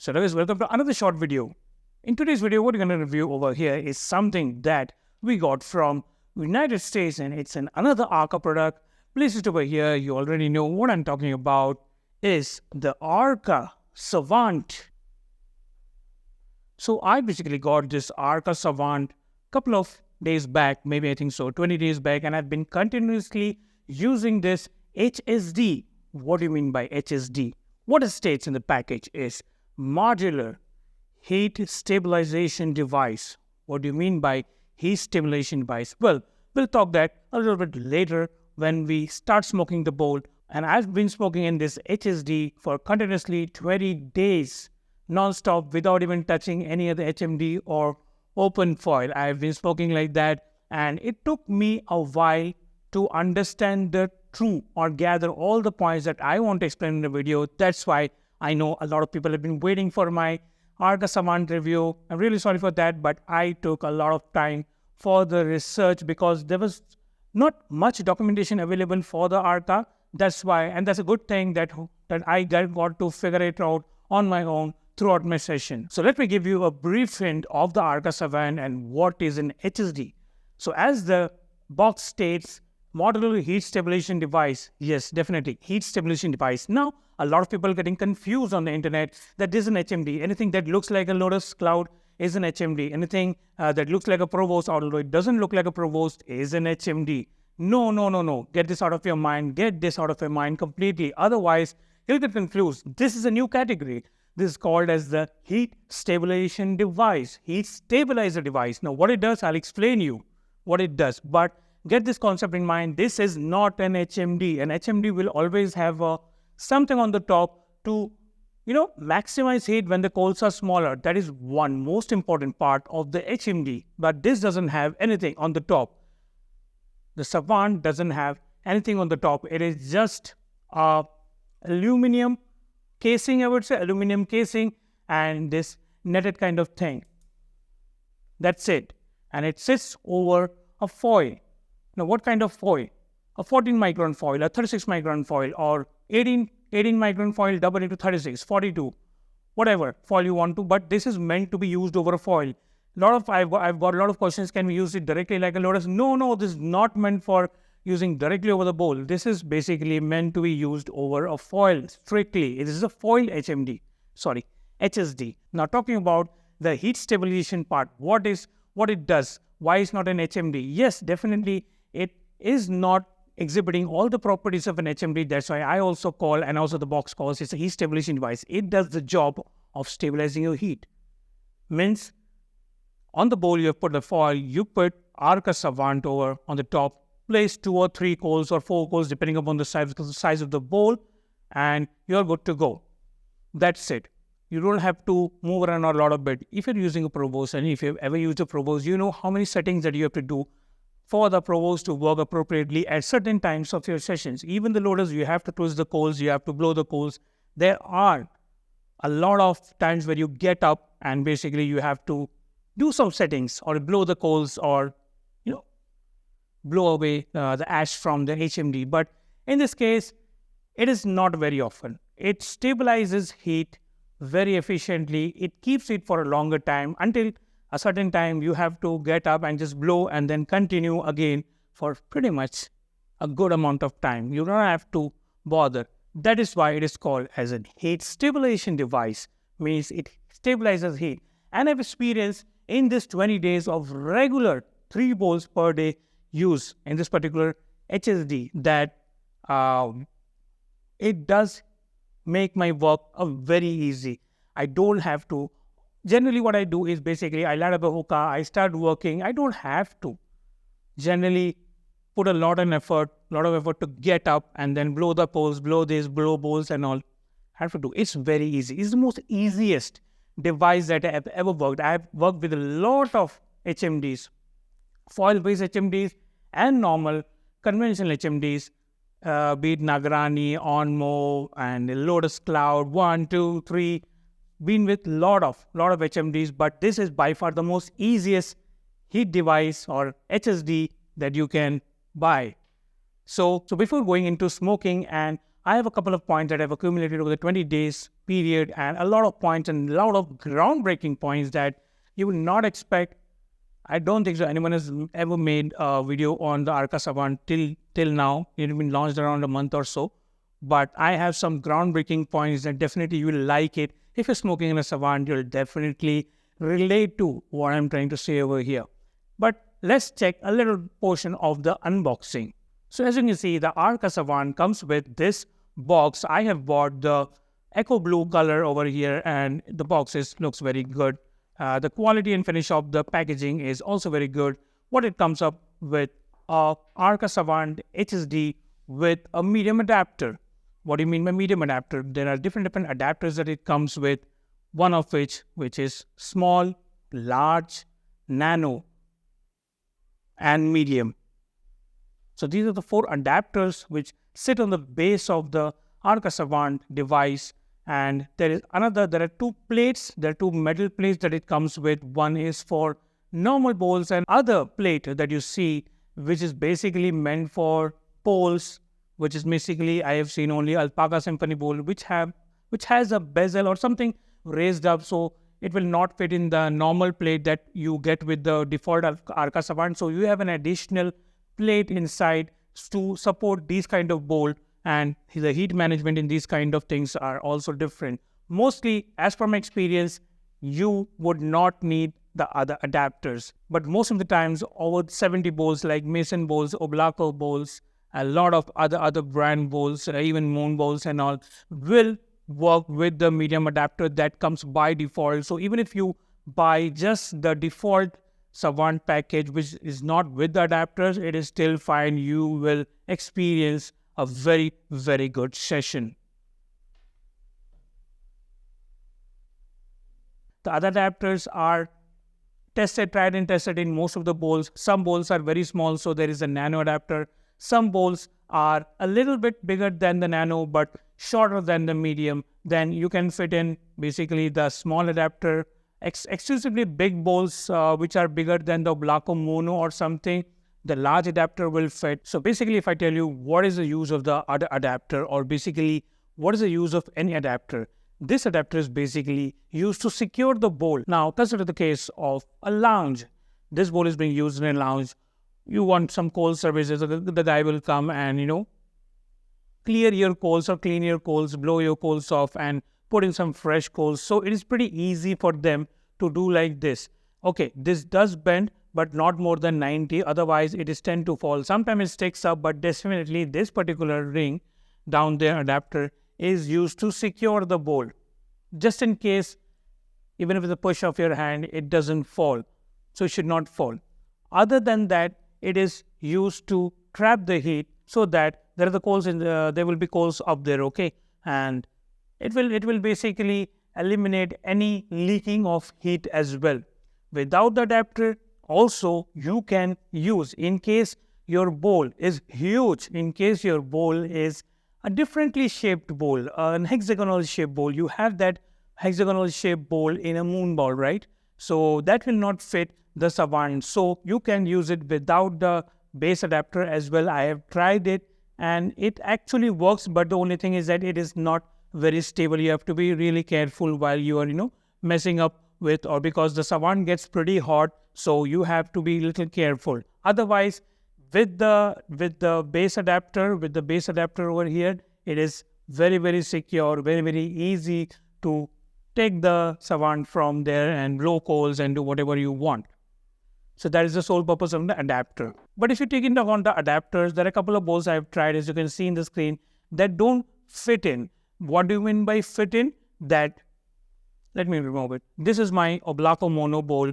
So guys, welcome to another short video. In today's video, what we're going to review over here is something that we got from United States, and it's another Arka product. Place it over here. You already know what I'm talking about is the Arka Savant. So I basically got this Arka Savant a couple of days back, maybe I think so, 20 days back, and I've been continuously using this HSD. What do you mean by HSD? What it states in the package is modular heat stabilization device. What do you mean by heat stabilization device? Well, we'll talk that a little bit later when we start smoking the bowl. And I've been smoking in this HSD for continuously 20 days non-stop without even touching any other HMD or open foil. I've been smoking like that, and it took me a while to understand the true or gather all the points that I want to explain in the video. That's why I know a lot of people have been waiting for my Arka Savant review. I'm really sorry for that, but I took a lot of time for the research because there was not much documentation available for the Arka. That's why, and that's a good thing that I got to figure it out on my own throughout my session. So let me give you a brief hint of the Arka Savant and what is an HSD. So as the box states, modular heat stabilization device. Yes, definitely, heat stabilization device. Now, a lot of people are getting confused on the internet that this is an HMD. Anything that looks like a Lotus Cloud is an HMD. Anything that looks like a Provost, although it doesn't look like a Provost, is an HMD. No. Get this out of your mind. Get this out of your mind completely. Otherwise, you'll get confused. This is a new category. This is called as the heat stabilization device. Heat stabilizer device. Now, what it does, I'll explain you what it does. But get this concept in mind. This is not an HMD. An HMD will always have something on the top to, maximize heat when the coals are smaller. That is one most important part of the HMD. But this doesn't have anything on the top. The Savant doesn't have anything on the top. It is just aluminum casing, I would say, aluminum casing, and this netted kind of thing. That's it. And it sits over a foil. Now, what kind of foil? A 14 micron foil, a 36 micron foil, or 18 micron foil double into 36, 42, whatever foil you want to. But this is meant to be used over a foil. I've got a lot of questions. Can we use it directly like a Lotus? No, this is not meant for using directly over the bowl. This is basically meant to be used over a foil strictly. It is a foil HSD. Now, talking about the heat stabilization part, what it does, why it's not an HMD? Yes, definitely it is not exhibiting all the properties of an HMD. That's why I also call, and also the box calls, it's a heat stabilization device. It does the job of stabilizing your heat. Means on the bowl you have put the foil, you put Arka Savant over on the top, place 2 or 3 coals or 4 coals depending upon the size of the bowl, and you're good to go. That's it. You don't have to move around a lot of bit. If you're using a Provost, and if you've ever used a Provost, you know how many settings that you have to do for the Provost to work appropriately at certain times of your sessions. Even the Lotus, you have to twist the coals, you have to blow the coals. There are a lot of times where you get up and basically you have to do some settings or blow the coals or, blow away the ash from the HMD. But in this case, it is not very often. It stabilizes heat very efficiently. It keeps it for a longer time. Until a certain time, you have to get up and just blow and then continue again for pretty much a good amount of time. You don't have to bother. That is why it is called as a heat stabilization device. Means it stabilizes heat. And I've experienced in this 20 days of regular 3 bowls per day use in this particular HSD that it does make my work very easy. I don't have to. Generally, what I do is basically I light up a hookah, I start working. I don't have to generally put a lot of effort to get up and then blow the coals, blow bowls and all. I have to do. It's very easy. It's the most easiest device that I have ever worked. I have worked with a lot of HMDs, foil-based HMDs and normal conventional HMDs, be it Nagarani, Onmo, and Lotus Cloud, 1, 2, 3. Been with lot of HMDs, but this is by far the most easiest heat device or HSD that you can buy. So before going into smoking and I have a couple of points that I've accumulated over the 20 days period, and a lot of points and a lot of groundbreaking points that you will not expect. I don't think so anyone has ever made a video on the Arka Savant till now. It's been launched around a month or so. But I have some groundbreaking points that definitely you will like it. If you're smoking in a Savant, you'll definitely relate to what I'm trying to say over here. But let's check a little portion of the unboxing. So as you can see, the Arka Savant comes with this box. I have bought the Echo Blue color over here, and the box looks very good. The quality and finish of the packaging is also very good. What it comes up with, Arka Savant HSD with a medium adapter. What do you mean by medium adapter? There are different adapters that it comes with, one of which is small, large, nano, and medium. So these are the 4 adapters which sit on the base of the Arka Savant device. And there are 2 plates, there are 2 metal plates that it comes with. One is for normal bowls, and other plate that you see, which is basically meant for bowls, which is basically, I have seen only Alpaca Symphony bowl, which has a bezel or something raised up, so it will not fit in the normal plate that you get with the default Arka Savant. So you have an additional plate inside to support these kind of bowl, and the heat management in these kind of things are also different. Mostly, as per my experience, you would not need the other adapters. But most of the times, over 70 bowls like Mason bowls, Oblako bowls, a lot of other brand bowls, even Moon bowls and all, will work with the medium adapter that comes by default. So even if you buy just the default Savant package, which is not with the adapters, it is still fine. You will experience a very, very good session. The other adapters are tried and tested in most of the bowls. Some bowls are very small, so there is a nano adapter. Some bowls are a little bit bigger than the nano, but shorter than the medium. Then you can fit in basically the small adapter. Exclusively big bowls, which are bigger than the Oblako Mono or something, the large adapter will fit. So basically, if I tell you what is the use of the other adapter, or basically what is the use of any adapter, this adapter is basically used to secure the bowl. Now consider the case of a lounge. This bowl is being used in a lounge. You want some coal services, so the guy will come and clear your coals or clean your coals, blow your coals off and put in some fresh coals. So it is pretty easy for them to do like this. Okay, this does bend, but not more than 90. Otherwise, it is tend to fall. Sometimes it sticks up, but definitely this particular ring down there, adapter, is used to secure the bowl. Just in case, even if with a push of your hand, it doesn't fall. So it should not fall. Other than that, it is used to trap the heat so that there are the coals there will be coals up there, okay? And it will basically eliminate any leaking of heat as well. Without the adapter, also you can use, in case your bowl is huge, in case your bowl is a differently shaped bowl, an hexagonal shaped bowl, you have that hexagonal shaped bowl in a moon bowl, right? So that will not fit the Savant. So you can use it without the base adapter as well. I have tried it and it actually works, but the only thing is that it is not very stable. You have to be really careful while you are, messing up with, or because the Savant gets pretty hot, so you have to be a little careful. Otherwise, with the base adapter, over here, it is very, very secure, very, very easy to take the Savant from there and blow coals and do whatever you want. So that is the sole purpose of the adapter. But if you take into account the adapters, there are a couple of bowls I have tried, as you can see in the screen, that don't fit in. What do you mean by fit in? That, let me remove it. This is my Oblako Mono bowl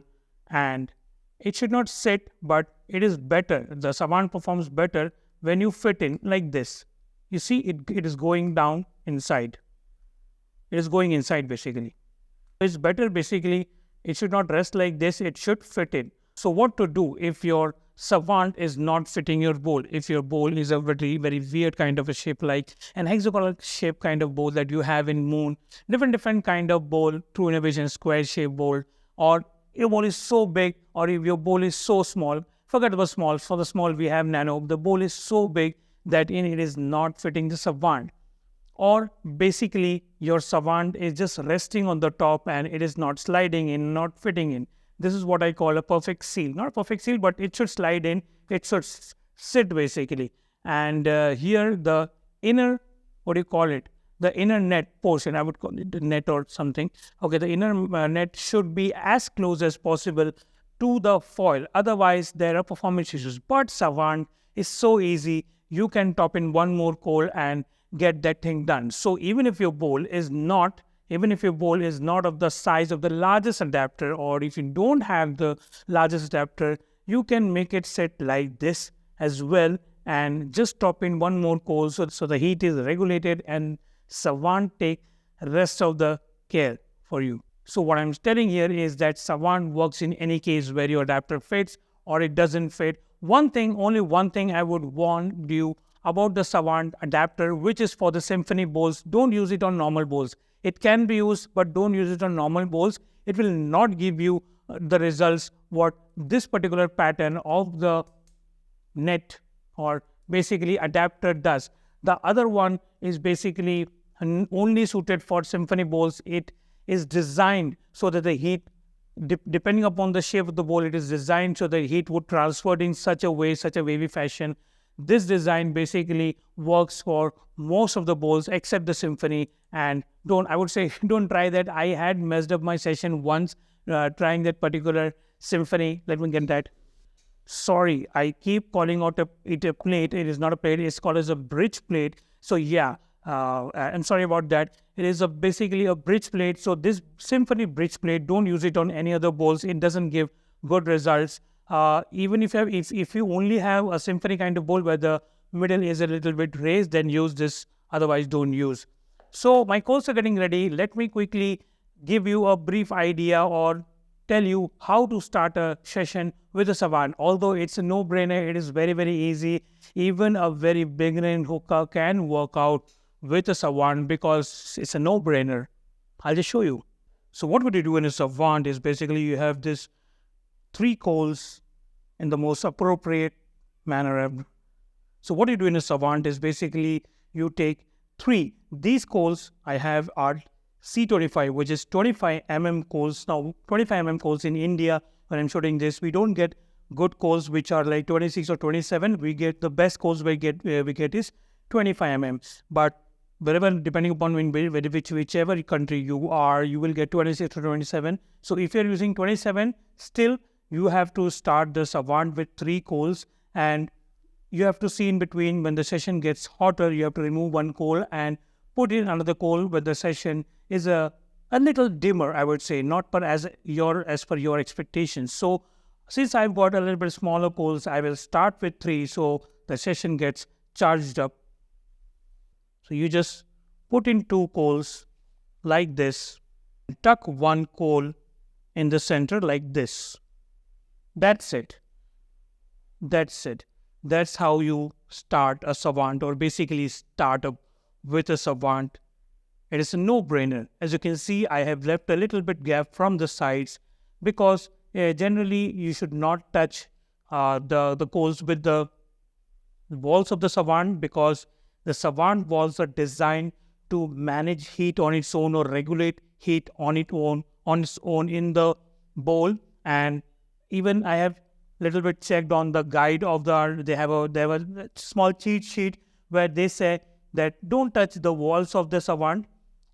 and it should not sit, but it is better. The Savant performs better when you fit in like this. You see, it is going down inside. It is going inside basically. It's better basically. It should not rest like this. It should fit in. So what to do if your Savant is not fitting your bowl? If your bowl is a very, very weird kind of a shape, like an hexagonal shape kind of bowl that you have in Moon, different kind of bowl, True Innovation square shape bowl, or your bowl is so big, or if your bowl is so small, forget about small. For the small, we have nano. The bowl is so big that it is not fitting the Savant. or basically your Savant is just resting on the top and it is not sliding in, not fitting in. This is what I call a perfect seal. Not a perfect seal, but it should slide in, it should sit basically. And here the inner, what do you call it? The inner net portion, I would call it the net or something. Okay, the inner net should be as close as possible to the foil. Otherwise, there are performance issues. But Savant is so easy. You can top in one more coal and get that thing done. So even if your bowl is not of the size of the largest adapter, or if you don't have the largest adapter, you can make it sit like this as well and just top in one more coal so the heat is regulated and Savant take rest of the care for you. So what I'm telling here is that Savant works in any case where your adapter fits or it doesn't fit. Only one thing I would warn you about the Savant adapter, which is for the symphony bowls. Don't use it on normal bowls. It can be used, but don't use it on normal bowls. It will not give you the results what this particular pattern of the net or basically adapter does. The other one is basically only suited for symphony bowls. It is designed so that the heat, depending upon the shape of the bowl, it is designed so the heat would transfer in such a wavy fashion. This design basically works for most of the bowls except the symphony, and I would say don't try that. I had messed up my session once trying that particular symphony. Let me get that. Sorry, I keep calling out it a plate. It is not a plate. It's called as a bridge plate. So yeah, I'm sorry about that. It is basically a bridge plate. So this symphony bridge plate, don't use it on any other bowls. It doesn't give good results. Even if you only have a symphony kind of bowl where the middle is a little bit raised, then use this. Otherwise, don't use. So my coals are getting ready. Let me quickly give you a brief idea or tell you how to start a session with a Savant. Although it's a no-brainer, it is very, very easy. Even a very beginner in hookah can work out with a Savant because it's a no-brainer. I'll just show you. So what would you do in a Savant is basically you have this 3 coals in the most appropriate manner. So what you do in a Savant is basically you take 3. These coals I have are C25, which is 25 mm coals. Now 25 mm coals in India, when I'm shooting this, we don't get good coals which are like 26 or 27. We get the best coals we get is 25 mm. But wherever, depending upon whichever country you are, you will get 26 or 27. So if you're using 27, still you have to start the Savant with 3 coals, and you have to see in between when the session gets hotter, you have to remove one coal and put in another coal when the session is a little dimmer, I would say, not as per your expectations. So since I've got a little bit smaller coals, I will start with 3 so the session gets charged up. So you just put in 2 coals like this, tuck 1 coal in the center like this. That's it. That's how you start a Savant, or basically start up with a Savant. It is a no-brainer. As you can see, I have left a little bit gap from the sides because generally you should not touch the coals with the walls of the Savant, because the Savant walls are designed to manage heat on its own or regulate heat on its own in the bowl. And even I have little bit checked on the guide of they have a small cheat sheet where they say that don't touch the walls of the Savant,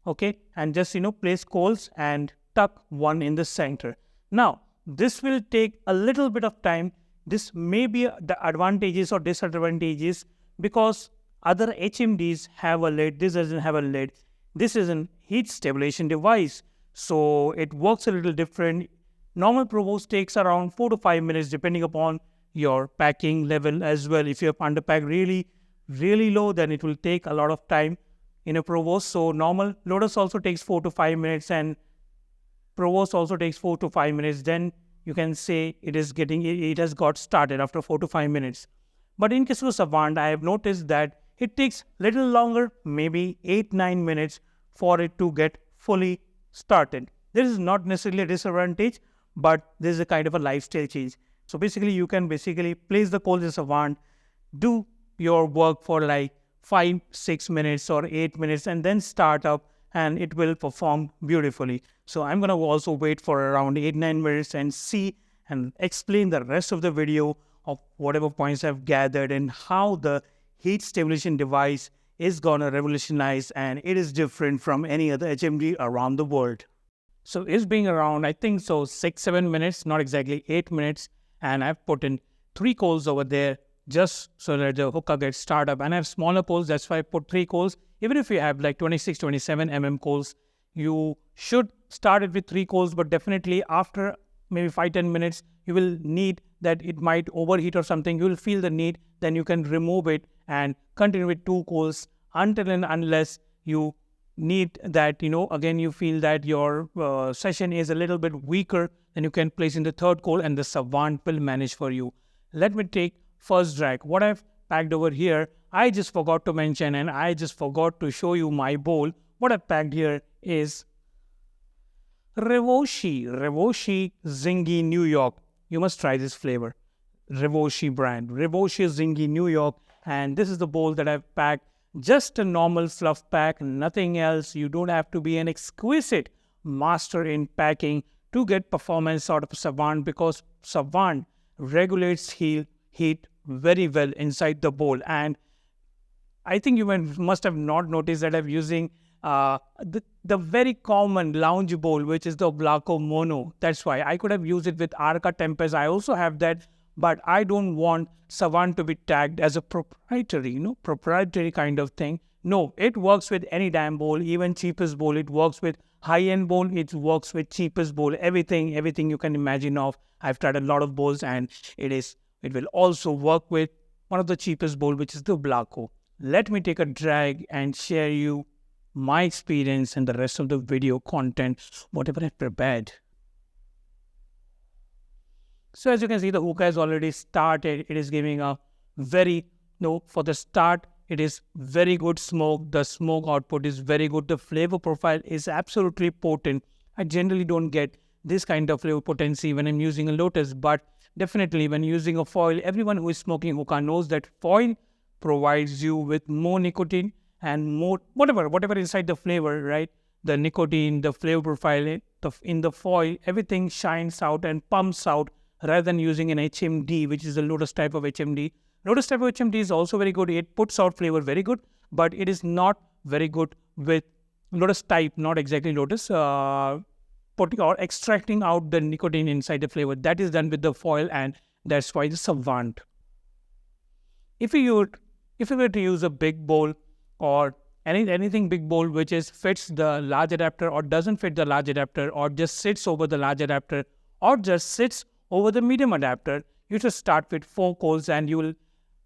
okay, and just place coals and tuck 1 in the center. Now this will take a little bit of time. This may be the advantages or disadvantages because other HMDs have a lid. This doesn't have a lid. This is a heat stabilization device, so it works a little different. Normal provos takes around 4 to 5 minutes depending upon your packing level as well. If you have underpacked really low, then it will take a lot of time in a provost. So normal lotus also takes 4 to 5 minutes and provost also takes 4 to 5 minutes. Then you can say it has got started after 4 to 5 minutes. But in case of Savant, I have noticed that it takes little longer, maybe 8-9 minutes for it to get fully started. This is not necessarily a disadvantage, but this is a kind of a lifestyle change. So basically you can place the coals in Savant, do your work for like 5-6 minutes or 8 minutes and then start up, and it will perform beautifully. So I'm going to also wait for around 8-9 minutes and see and explain the rest of the video of whatever points I've gathered and how the heat stabilization device is going to revolutionize, and it is different from any other HMD around the world. So it's being around, I think so, 6-7 minutes, not exactly 8 minutes. And I've put in 3 coals over there just so that the hookah gets started up. And I have smaller coals, that's why I put 3 coals. Even if you have like 26-27 mm coals, you should start it with 3 coals, but definitely after maybe 5-10 minutes, you will need that it might overheat or something. You will feel the need, then you can remove it and continue with 2 coals until and unless you need that, again you feel that your session is a little bit weaker, then you can place in the 3rd coal and the Savant will manage for you. Let me take first drag. What I've packed over here, I just forgot to mention, and I just forgot to show you my bowl. What I've packed here is Revoshi Zingy New York. You must try this flavor. Revoshi brand. Revoshi Zingy New York. And this is the bowl that I've packed. Just a normal fluff pack, nothing else. You don't have to be an exquisite master in packing to get performance out of Savant, because Savant regulates heat very well inside the bowl. And I think you must have not noticed that I'm using the very common lounge bowl, which is the Blanco Mono. That's why I could have used it with Arka Tempest. I also have that, but I don't want Savant to be tagged as a proprietary kind of thing. No, it works with any damn bowl, even cheapest bowl. It works with high-end bowl. It works with cheapest bowl. Everything you can imagine of. I've tried a lot of bowls, and it will also work with one of the cheapest bowl, which is the Blanco. Let me take a drag and share you my experience and the rest of the video content, whatever I've prepared. So as you can see, the hookah has already started. It is giving a for the start, it is very good smoke. The smoke output is very good. The flavor profile is absolutely potent. I generally don't get this kind of flavor potency when I'm using a Lotus, but definitely when using a foil, everyone who is smoking hookah knows that foil provides you with more nicotine and more whatever inside the flavor, right? The nicotine, the flavor profile in the foil, everything shines out and pumps out, rather than using an HMD, which is a Lotus type of HMD. Lotus type of HMD is also very good. It puts out flavor very good, but it is not very good with Lotus type, not exactly Lotus, putting or extracting out the nicotine inside the flavor. That is done with the foil, and that's why the Savant. If you were to use a big bowl or anything big bowl which fits the large adapter or doesn't fit the large adapter, or just sits over the large adapter, or just sits over the medium adapter, you should start with 4 coals, and you will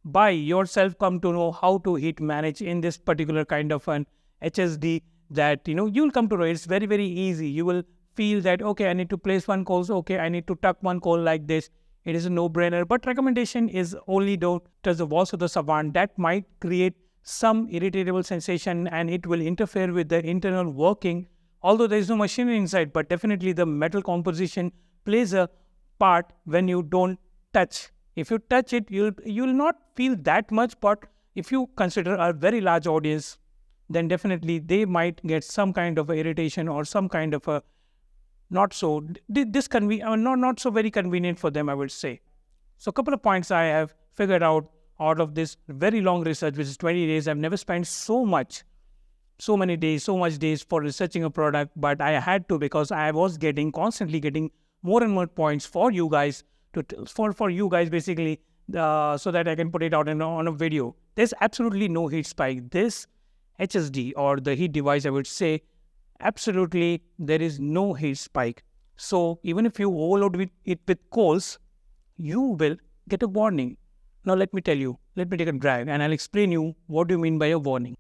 by yourself come to know how to heat manage in this particular kind of an HSD that you'll come to know. It's very, very easy. You will feel that, okay, I need to place 1 coal, okay, I need to tuck 1 coal like this. It is a no-brainer, but recommendation is only though touch the walls of the Savant. That might create some irritable sensation, and it will interfere with the internal working, although there is no machinery inside, but definitely the metal composition plays a part when you don't touch. If you touch it, you'll not feel that much, but if you consider a very large audience, then definitely they might get some kind of irritation or some kind of a not so very convenient for them, I would say. So a couple of points I have figured out of this very long research, which is 20 days. I've never spent so much days for researching a product, but I had to, because I was constantly getting more and more points for you guys for you guys basically, so that I can put it out on a video. There's absolutely no heat spike. This HSD or the heat device, I would say, absolutely there is no heat spike. So even if you overload it with coals, you will get a warning. Now let me take a drag and I'll explain you what do you mean by a warning.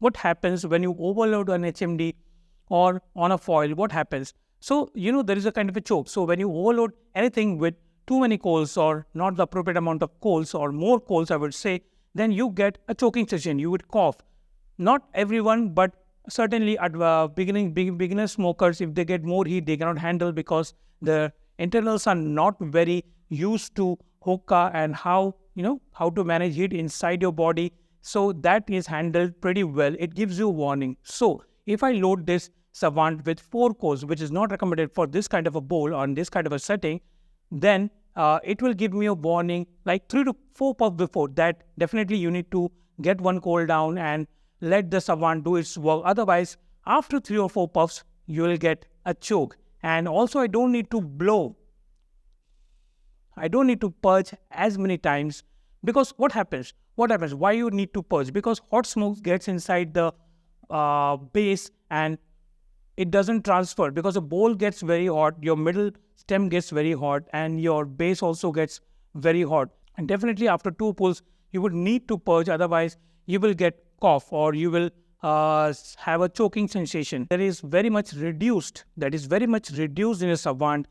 What happens when you overload an HMD or on a foil? What happens? So, there is a kind of a choke. So when you overload anything with too many coals or not the appropriate amount of coals or more coals, I would say, then you get a choking sensation. You would cough. Not everyone, but certainly at beginner smokers, if they get more heat, they cannot handle, because the internals are not very used to hookah and how how to manage heat inside your body. So that is handled pretty well. It gives you warning. So if I load this Savant with 4 cores, which is not recommended for this kind of a bowl on this kind of a setting, then it will give me a warning like 3 to 4 puffs before that. Definitely you need to get one coal down and let the Savant do its work. Otherwise, after 3 or 4 puffs, you will get a choke. And also, I don't need to blow. I don't need to purge as many times, because what happens? Why you need to purge? Because hot smoke gets inside the base and it doesn't transfer, because the bowl gets very hot, your middle stem gets very hot, and your base also gets very hot. And definitely after 2 pulls, you would need to purge. Otherwise, you will get cough or you will have a choking sensation. That is very much reduced. In a Savant.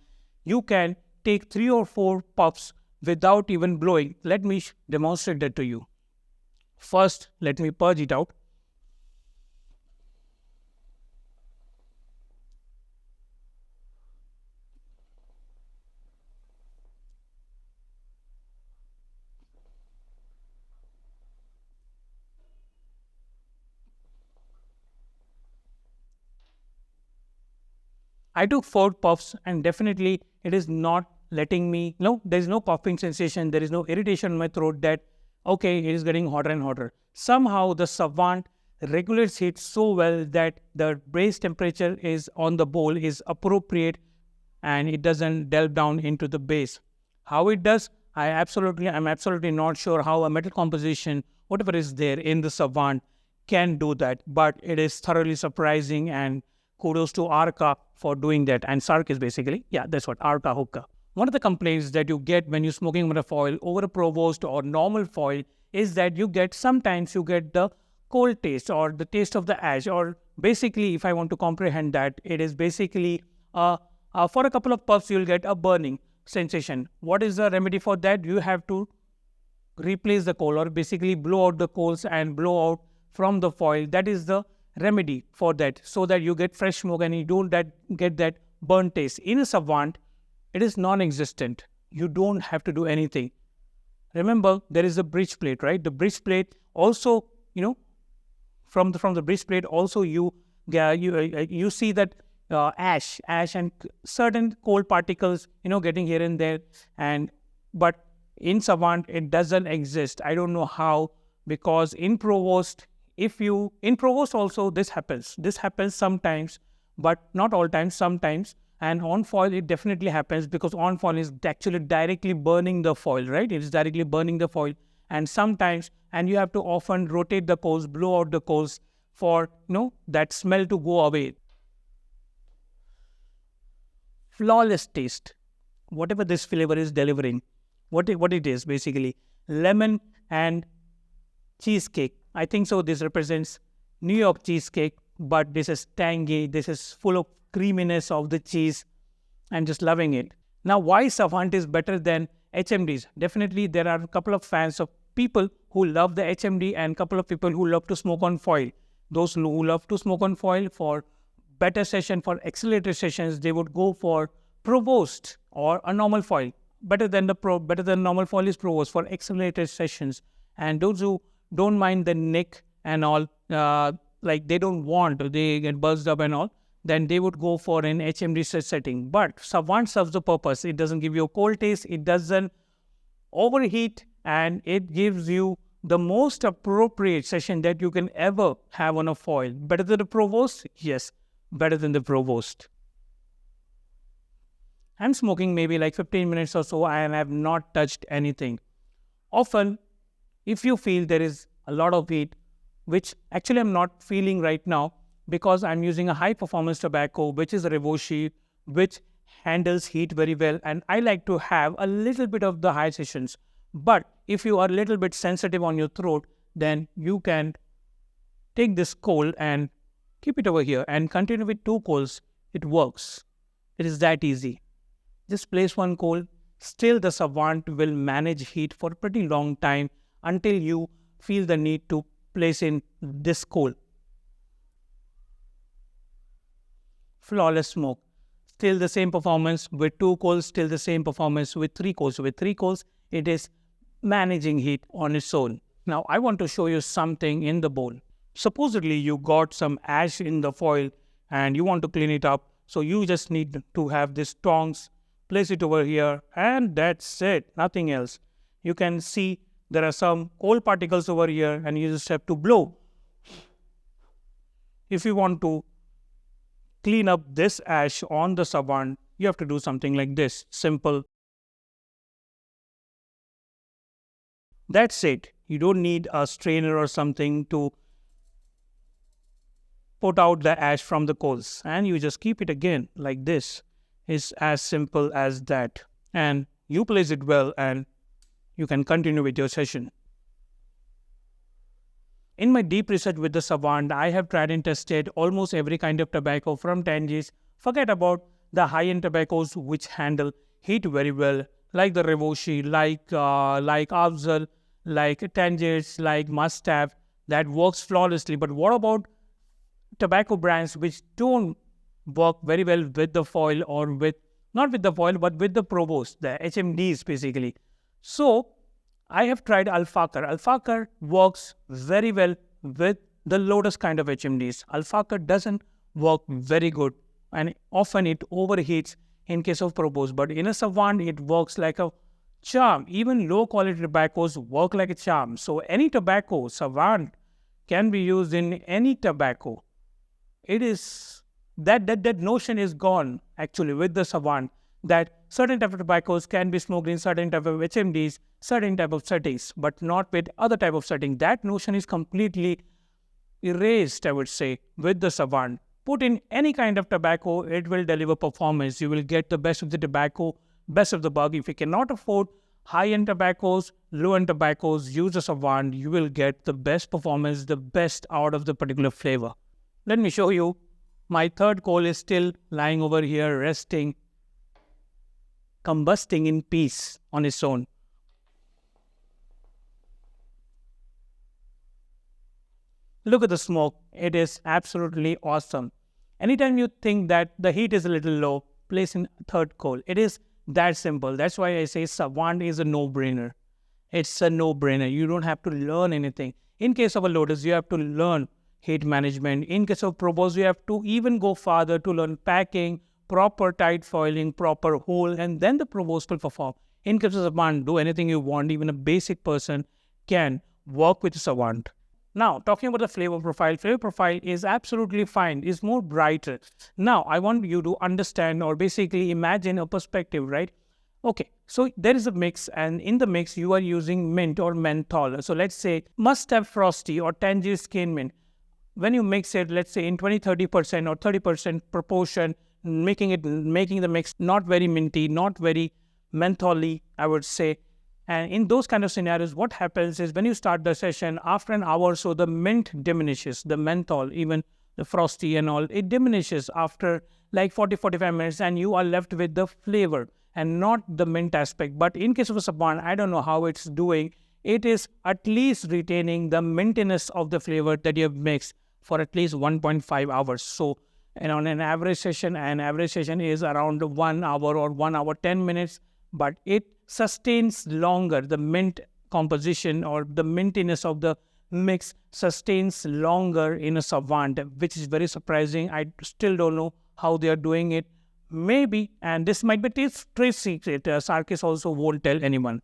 You can take 3 or 4 puffs without even blowing. Let me demonstrate that to you. First, let me purge it out. I took 4 puffs and definitely it is not letting me, there is no coughing sensation, there is no irritation in my throat that, okay, it is getting hotter and hotter. Somehow the Savant regulates heat so well that the base temperature is on the bowl is appropriate and it doesn't delve down into the base. How it does, I'm absolutely not sure how a metal composition, whatever is there in the Savant, can do that. But it is thoroughly surprising, and kudos to Arka for doing that. And Sark is basically, that's what, Arka Hookah. One of the complaints that you get when you're smoking with a foil over a Provost or normal foil is that sometimes you get the cold taste or the taste of the ash. Or basically, if I want to comprehend that, it is basically for a couple of puffs, you'll get a burning sensation. What is the remedy for that? You have to replace the coal, or basically blow out the coals and blow out from the foil. That is the remedy for that, so that you get fresh smoke and you don't get that burnt taste. In a Savant, it is non-existent. You don't have to do anything. Remember, there is a bridge plate, right? The bridge plate also, from the bridge plate also you see that ash and certain cold particles, getting here and there. But in Savant, it doesn't exist. I don't know how, because in Provost also this happens. This happens sometimes, but not all times, sometimes. And on foil, it definitely happens, because on foil is actually directly burning the foil, right? It is directly burning the foil. And sometimes, and you have to often rotate the coals, blow out the coals for, that smell to go away. Flawless taste. Whatever this flavor is delivering, what it is basically, lemon and cheesecake. I think so. This represents New York cheesecake, but this is tangy. This is full of creaminess of the cheese. I'm just loving it. Now, why Savant is better than HMDs? Definitely, there are a couple of fans of people who love the HMD and a couple of people who love to smoke on foil. Those who love to smoke on foil for better session, for accelerated sessions, they would go for Provost or a normal foil. Better than normal foil is Provost for accelerated sessions. And those who don't mind the nick and all, like they get buzzed up and all, then they would go for an HMD setting. But Savant serves the purpose. It doesn't give you a cold taste, it doesn't overheat, and it gives you the most appropriate session that you can ever have on a foil. Better than the Provost? Yes, better than the Provost. I'm smoking maybe like 15 minutes or so and I have not touched anything. Often, if you feel there is a lot of heat, which actually I'm not feeling right now, because I'm using a high performance tobacco, which is a Revoshi, which handles heat very well, and I like to have a little bit of the high sessions. But if you are a little bit sensitive on your throat, then you can take this coal and keep it over here and continue with 2 coals. It works. It is that easy. Just place 1 coal. Still, the Savant will manage heat for a pretty long time until you feel the need to place in this coal. Flawless smoke. Still the same performance with 2 coals, still the same performance with 3 coals. With 3 coals, it is managing heat on its own. Now, I want to show you something in the bowl. Supposedly, you got some ash in the foil and you want to clean it up. So you just need to have this tongs, place it over here, and that's it, nothing else. You can see there are some coal particles over here and you just have to blow. If you want to clean up this ash on the Savant, you have to do something like this, simple. That's it. You don't need a strainer or something to put out the ash from the coals, and you just keep it again like this. It's as simple as that. And you place it well and you can continue with your session. In my deep research with the Savant, I have tried and tested almost every kind of tobacco from tangies. Forget about the high-end tobaccos which handle heat very well, like the Revoshi, like Afzal, like Tangiers, like Must-Have, that works flawlessly. But what about tobacco brands which don't work very well with the foil or with, not with the foil, but with the Provost, the HMDs basically. So I have tried Alfakar. Alfakar works very well with the Lotus kind of HMDs. Alfakar doesn't work very good and often it overheats in case of Provost. But in a Savant, it works like a charm. Even low quality tobaccos work like a charm. So any tobacco, Savant, can be used in any tobacco. It is that notion is gone actually with the Savant, that certain type of tobaccos can be smoked in certain type of HMDs, certain type of settings, but not with other type of setting. That notion is completely erased, I would say, with the Savant. Put in any kind of tobacco, it will deliver performance. You will get the best of the tobacco, best of the bug. If you cannot afford high-end tobaccos, low-end tobaccos, use the Savant. You will get the best performance, the best out of the particular flavor. Let me show you. My third coal is still lying over here, resting, combusting in peace on its own. Look at the smoke. It is absolutely awesome. Anytime you think that the heat is a little low, place in third coal. It is that simple. That's why I say Savant is a no-brainer. It's a no-brainer. You don't have to learn anything. In case of a Lotus, you have to learn heat management. In case of Provost, you have to even go farther to learn packing, proper tight foiling, proper hole, and then the Provost will perform. In case of Savant, do anything you want. Even a basic person can work with Savant. Now, talking about the flavor profile is absolutely fine. It's more brighter. Now, I want you to understand or basically imagine a perspective, right? Okay, so there is a mix, and in the mix, you are using mint or menthol. So let's say Must-Have Frosty or Tangier Skin Mint. When you mix it, let's say in 20-30% or 30% proportion, making the mix not very minty, not very mentholy, I would say. And in those kind of scenarios, what happens is when you start the session, after an hour or so, the mint diminishes, the menthol, even the frosty and all, it diminishes after like 40-45 minutes, and you are left with the flavor and not the mint aspect. But in case of a Savant, I don't know how it's doing. It is at least retaining the mintiness of the flavor that you have mixed for at least 1.5 hours. So, and on an average session is around 1 hour or 1 hour 10 minutes, but it sustains longer. The mint composition or the mintiness of the mix sustains longer in a Savant, which is very surprising. I still don't know how they are doing it. Maybe, and this might be trade secret, Sarkis also won't tell anyone.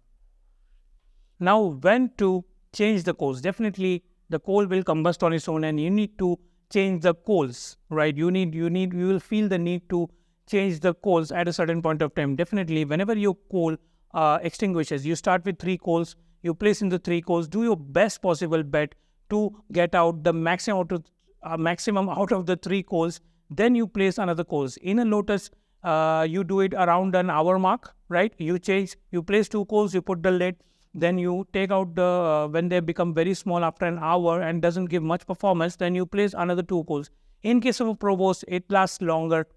Now, when to change the coals? Definitely, the coal will combust on its own, and you need to change the coals, right? You will feel the need to change the coals at a certain point of time. Definitely, whenever your coal extinguishes, you start with 3 coals, you place in the 3 coals, do your best possible bet to get out the maximum out of the 3 coals, then you place another coals. In a Lotus, you do it around an hour mark, right? You place 2 coals, you put the lid, then you take out the, when they become very small after an hour and doesn't give much performance, then you place another 2 coals. In case of a Provost, it lasts longer,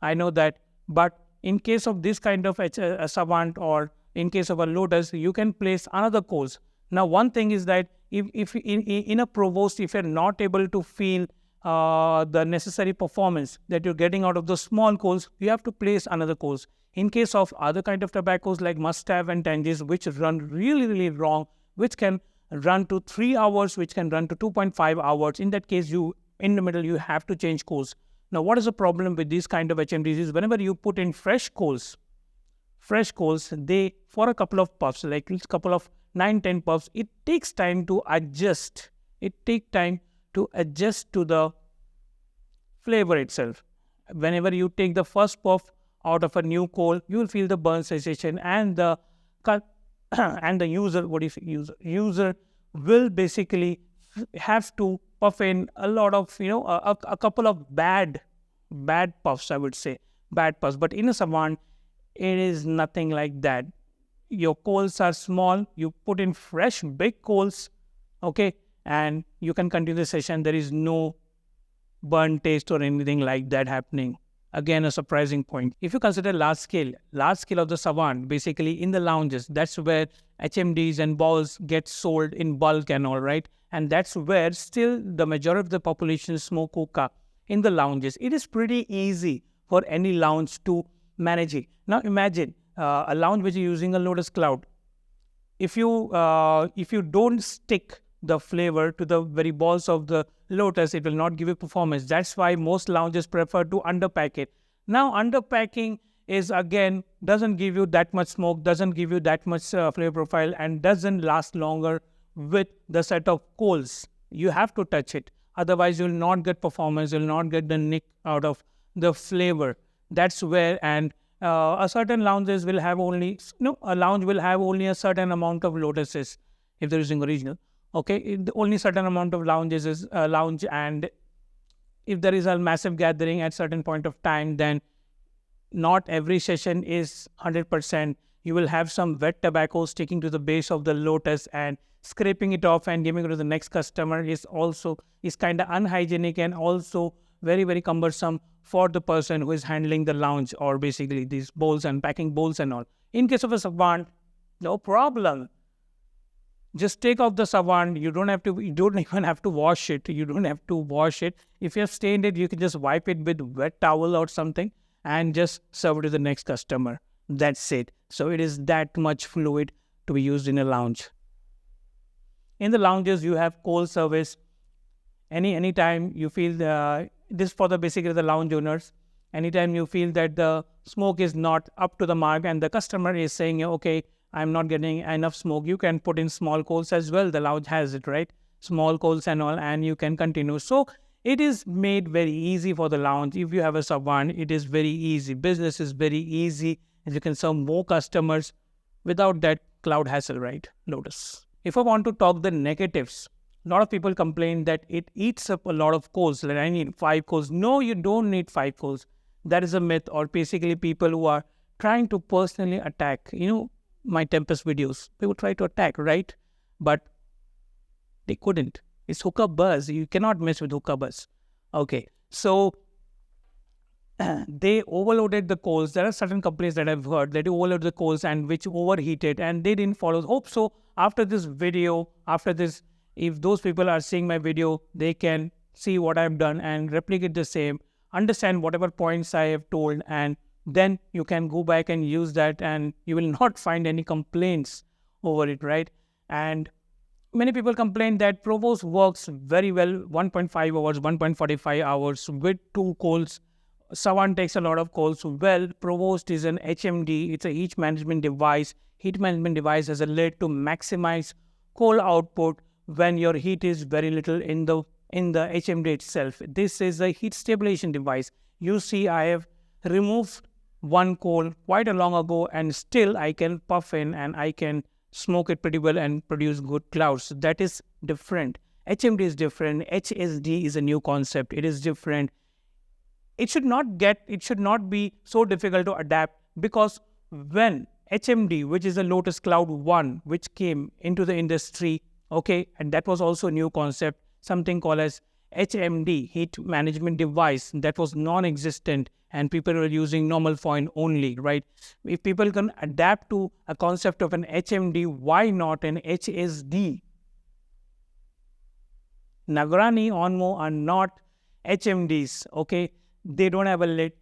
I know that, but in case of this kind of a Savant or in case of a Lotus, you can place another coals. Now, one thing is that if in a Provost, if you're not able to feel the necessary performance that you're getting out of the small coals, you have to place another coals. In case of other kind of tobaccos like mustard and tangies, which run really, really long, which can run to 3 hours, which can run to 2.5 hours. In that case, in the middle, you have to change coals. Now, what is the problem with these kind of HMDs is whenever you put in fresh coals, they, for a couple of puffs, like a couple of 9-10 puffs, it takes time to adjust. It takes time to adjust to the flavor itself. Whenever you take the first puff out of a new coal, you will feel the burn sensation, and the and the user will basically have to puff in a lot of, a couple of bad puffs, I would say, bad puffs. But in a Savant, it is nothing like that. Your coals are small, you put in fresh big coals, okay, and you can continue the session. There is no burn taste or anything like that happening. Again, a surprising point. If you consider large scale of the Savant, basically in the lounges, that's where HMDs and balls get sold in bulk and all, right? And that's where still the majority of the population smoke hookah in the lounges. It is pretty easy for any lounge to manage it. Now imagine a lounge which is using a Lotus Cloud. If you don't stick the flavor to the very balls of the Lotus, it will not give you performance. That's why most lounges prefer to underpack it. Now, underpacking is again doesn't give you that much smoke, doesn't give you that much flavor profile, and doesn't last longer with the set of coals. You have to touch it, otherwise you will not get performance. You will not get the nick out of the flavor. That's where, and a certain lounges will have only a lounge will have only a certain amount of Lotuses if they're using original. Okay, only certain amount of lounges is lounge, and if there is a massive gathering at certain point of time, then not every session is 100%. You will have some wet tobacco sticking to the base of the Lotus, and scraping it off and giving it to the next customer is kind of unhygienic and also very, very cumbersome for the person who is handling the lounge, or basically these bowls and packing bowls and all. In case of a Savant, no problem. Just take off the Savant. You don't even have to wash it. If you have stained it, you can just wipe it with wet towel or something and just serve it to the next customer. That's it. So it is that much fluid to be used in a lounge. In the lounges, you have cold service. Anytime you feel this for the basically the lounge owners. Anytime you feel that the smoke is not up to the mark and the customer is saying, okay, I'm not getting enough smoke, you can put in small coals as well. The lounge has it, right? Small coals and all, and you can continue. So it is made very easy for the lounge. If you have a Savant, it is very easy. Business is very easy, and you can serve more customers without that cloud hassle, right? Lotus. If I want to talk the negatives, a lot of people complain that it eats up a lot of coals. Like, I need 5 coals. No, you don't need 5 coals. That is a myth, or basically people who are trying to personally attack, my Tempest videos. People try to attack, right? But they couldn't. It's hookah buzz. You cannot mess with hookah buzz. Okay. So they overloaded the coals. There are certain companies that I've heard that overloaded the coals and which overheated, and they didn't follow. Hope so. After this video, if those people are seeing my video, they can see what I've done and replicate the same, understand whatever points I have told, and then you can go back and use that, and you will not find any complaints over it, right? And many people complain that Provost works very well, 1.5 hours, 1.45 hours with 2 coals. Savant takes a lot of coals. Well, Provost is an HMD. It's a heat management device. Heat management device has a lid to maximize coal output when your heat is very little in the HMD itself. This is a heat stabilization device. You see, I have removed 1 coal quite a long ago, and still I can puff in and I can smoke it pretty well and produce good clouds. That is different. HMD is different. HSD is a new concept. It is different. It should not be so difficult to adapt, because when HMD, which is a Lotus Cloud 1, which came into the industry, okay, and that was also a new concept, something called as HMD, heat management device, that was non-existent, and people were using normal foil only, right? If people can adapt to a concept of an HMD, why not an HSD? Nagrani, Onmo are not HMDs, okay? They don't have a lid.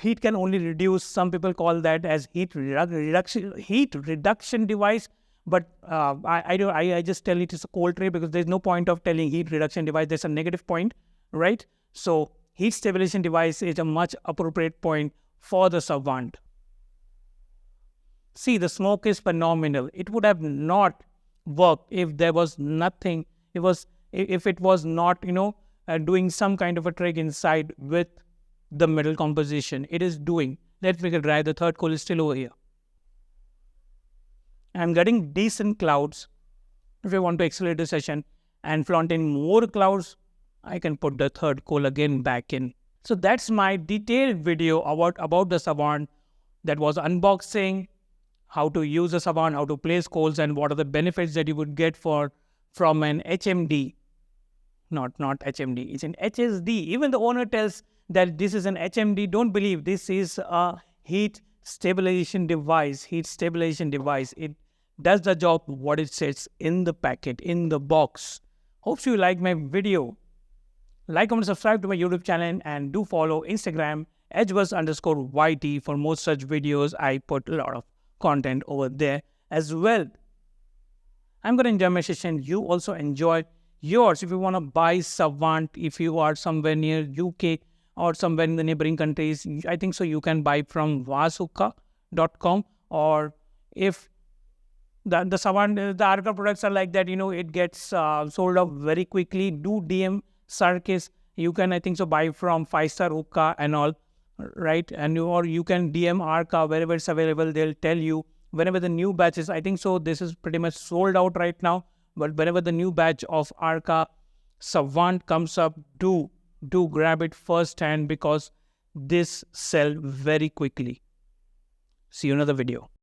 Heat can only reduce. Some people call that as heat reduction device. But I just tell it is a cold tray because there's no point of telling heat reduction device. There's a negative point, right? So heat stabilization device is a much appropriate point for the Savant. See, the smoke is phenomenal. It would have not worked if there was nothing. If it was not, doing some kind of a trick inside with the metal composition. It is doing. Let's make it dry. The third coal is still over here. I'm getting decent clouds. If I want to accelerate the session and flaunt in more clouds, I can put the third coal again back in. So that's my detailed video about the Savant. That was unboxing, how to use the Savant, how to place coals, and what are the benefits that you would get from an HMD. Not HMD, it's an HSD. Even the owner tells that this is an HMD. Don't believe. This is a heat stabilization device. It does the job what it says in the packet, in the box. Hope you like my video. Like, comment, subscribe to my YouTube channel, and do follow Instagram edgebus_YT for more such videos. I put a lot of content over there as well. I'm going to enjoy my session. You also enjoy yours. If you want to buy Savant, if you are somewhere near UK or somewhere in the neighboring countries, I think so you can buy from hookah.com. Or if the Savant, the Arka products are like that, it gets sold out very quickly. Do DM Sarkis. You can, I think so, buy from 5-star Hookah and all, right? Or you can DM Arka wherever it's available. They'll tell you whenever the new batches. I think so this is pretty much sold out right now. But whenever the new batch of Arka Savant comes up, do grab it first hand because this sell very quickly. See you in another video.